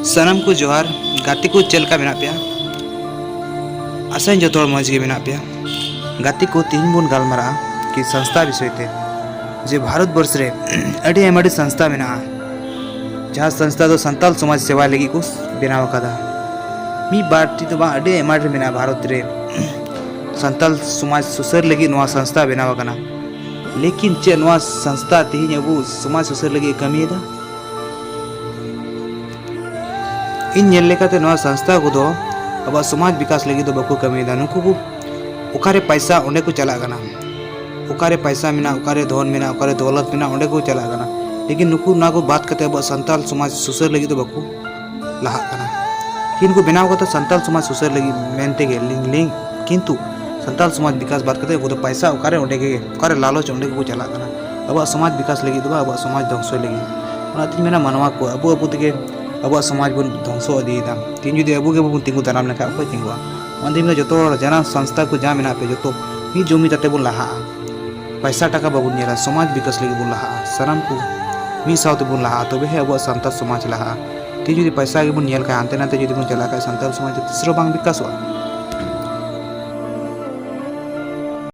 सनम को जोहार गाती को चलका मेना पे आशा जो मज के मेना पे गाती को तीन बुन गालमारा कि संस्था विषय ते जे भारत वर्ष रे अड़ी एमडी संस्था मेना जहाँ संस्था तो संताल समाज सेवा लगी को बनाव कदा मी बाटी तो बा अड़ी एमडी मेना भारत रे संताल समाज सुसर लगी नवा संस्था बनाव कना लेकिन चे नवा संस्था तीन अब समाज सुसर लगी कमी दा इन लेकाते नवा संस्था को अब समाज विकास लगी तो बाको कमीदा नुकु को उकारे पैसा ओंडे को चला गना उकारे पैसा मेना उकारे धन मेना उकारे दौलत मेना ओंडे को चला गना लेकिन नुकु ना को बात करते अब संताल समाज सुसर लगी तो बाको लहा गना किनको बनाव कता संताल समाज सुसर लगी मेनते के लिंग किंतु संताल समाज विकास बात करते वो तो पैसा उकारे ओंडे के उकारे लालच ओंडे को चला गना अब समाज विकास लगी तो अब समाज ध्वंस लगी ओनाती मेना मानवा को अब अब तके अब समाज बन ध्वंसो इदीदा तीन जुदी अब के बन तिंगु दाराम लेखा अको तिंगुआ अंतिम जो जना संस्था को जा मेना पे जो मी जमी ताते बन लहा पैसा टाका बाबुन नेला समाज विकास लगी बन लहा साराम को मी साउते बन लहा तबे है अब संताल समाज लहा तीन जुदी पैसा के बन नेल का अंते नाते जुदी बन चला का संताल समाज तीसरो बांग विकासवा